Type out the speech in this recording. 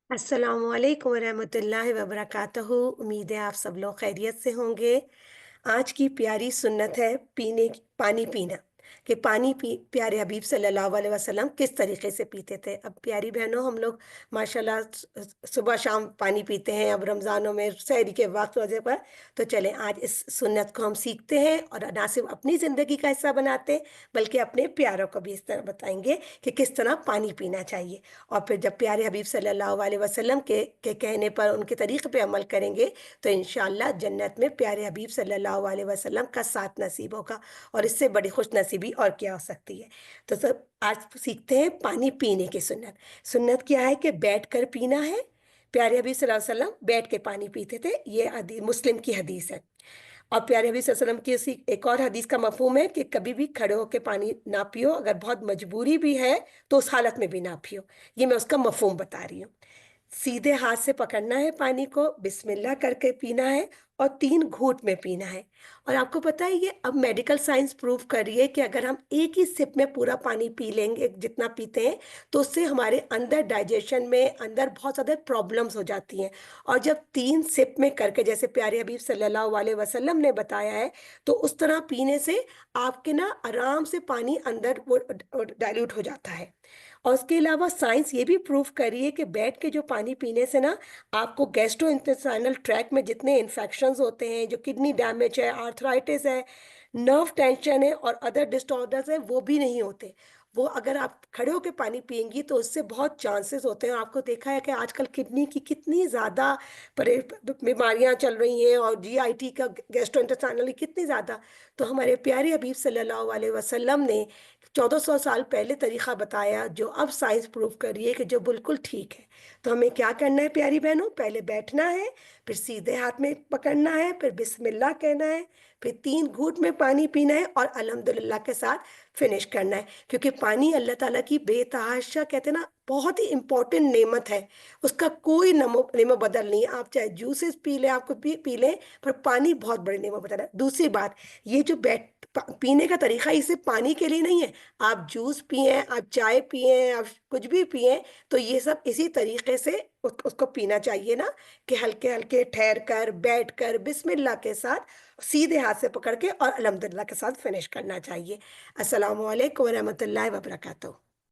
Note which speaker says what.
Speaker 1: अस्सलामुअलैकुम वरहमतुल्लाहि वबरकातुहू। उम्मीद है आप सब लोग खैरियत से होंगे। आज की प्यारी सुन्नत है पानी पीना, कि पानी प्यारे हबीब सल्लल्लाहु अलैहि वसल्लम किस तरीके से पीते थे। अब प्यारी बहनों, हम लोग माशाल्लाह सुबह शाम पानी पीते हैं, अब रमज़ानों में सहरी के वक्त वजह पर। तो चलें आज इस सुन्नत को हम सीखते हैं और ना सिर्फ अपनी ज़िंदगी का हिस्सा बनाते हैं, बल्कि अपने प्यारों को भी इस तरह बताएंगे कि किस तरह पानी पीना चाहिए। और फिर जब प्यारे हबीब सल्लल्लाहु अलैहि वसल्लम के कहने पर, उनके तरीक़े पे अमल करेंगे, तो इंशाअल्लाह जन्नत में प्यारे हबीब सल्लल्लाहु अलैहि वसल्लम का साथ नसीब होगा। और इससे बड़ी खुशनसीबी और क्या हो सकती है। तो सब आज सीखते हैं पानी पीने की सुन्नत। सुन्नत क्या है कि बैठ कर पीना है। प्यारे हबीब सल्लल्लाहु अलैहि वसल्लम बैठ के पानी पीते थे, ये मुस्लिम की हदीस है। और प्यारे नबी सल्लल्लाहु अलैहि वसल्लम की ऐसी एक और हदीस का मफ़हूम है कि कभी भी खड़े होके पानी ना पियो, अगर बहुत मजबूरी भी है तो उस हालत में भी ना पियो। ये मैं उसका मफ़हूम बता रही हूँ। सीधे हाथ से पकड़ना है पानी को, बिस्मिल्लाह करके पीना है और 3 घूँट में पीना है। और आपको पता है, ये अब मेडिकल साइंस प्रूव कर रही है कि अगर हम एक ही सिप में पूरा पानी पी लेंगे जितना पीते हैं, तो उससे हमारे अंदर डाइजेशन में अंदर बहुत ज़्यादा प्रॉब्लम्स हो जाती हैं। और जब 3 सिप में करके, जैसे प्यारे हबीब सल्लल्लाहु अलैहि वसल्लम ने बताया है, तो उस तरह पीने से आपके ना आराम से पानी अंदर वो डाइल्यूट हो जाता है। और उसके अलावा साइंस ये भी प्रूव कर रही है कि बैठ के जो पानी पीने से ना आपको गैस्ट्रोइंटेस्टाइनल ट्रैक्ट में जितने इन्फेक्शंस होते हैं, जो किडनी डैमेज है, आर्थराइटिस है, नर्व टेंशन है और अदर डिसऑर्डर्स हैं, वो भी नहीं होते। वो अगर आप खड़े होके पानी पिएँगी तो उससे बहुत चांसेस होते हैं। आपको देखा है कि आजकल किडनी की कितनी ज़्यादा परे बीमारियाँ चल रही हैं और जीआईटी का गैस्ट्रोइंटेस्टाइनल की कितनी ज़्यादा। तो हमारे प्यारे हबीब सल्लल्लाहु अलैहि वसल्लम ने 1400 साल पहले तरीक़ा बताया, जो अब साइंस प्रूव कर रही है कि जो बिल्कुल ठीक है। तो हमें क्या करना है प्यारी बहनों, पहले बैठना है, फिर सीधे हाथ में पकड़ना है, फिर बिस्मिल्लाह कहना है, फिर 3 घूँट में पानी पीना है और अल्हम्दुलिल्लाह के साथ फिनिश करना है। क्योंकि पानी अल्लाह ताला की बेतहाशा, कहते हैं ना, बहुत ही इम्पोर्टेंट नेमत है। उसका कोई नेमो बदल नहीं है। आप चाहे जूसेस पी लें, आप कुछ भी पी लें, पर पानी बहुत बड़ी नेमो बदल है। दूसरी बात, ये जो पीने का तरीका ये सिर्फ़ पानी के लिए नहीं है। आप जूस पिएँ, आप चाय पिएँ, आप कुछ भी पिएँ, तो ये सब इसी तरीके से उसको पीना चाहिए ना, कि हल्के-हल्के ठहर कर, बैठ कर, बिस्मिल्लाह के साथ सीधे हाथ से पकड़ के और अल्हम्दुलिल्लाह के साथ फिनिश करना चाहिए। अस्सलामु अलैकुम व रहमतुल्लाहि व बरकातहू।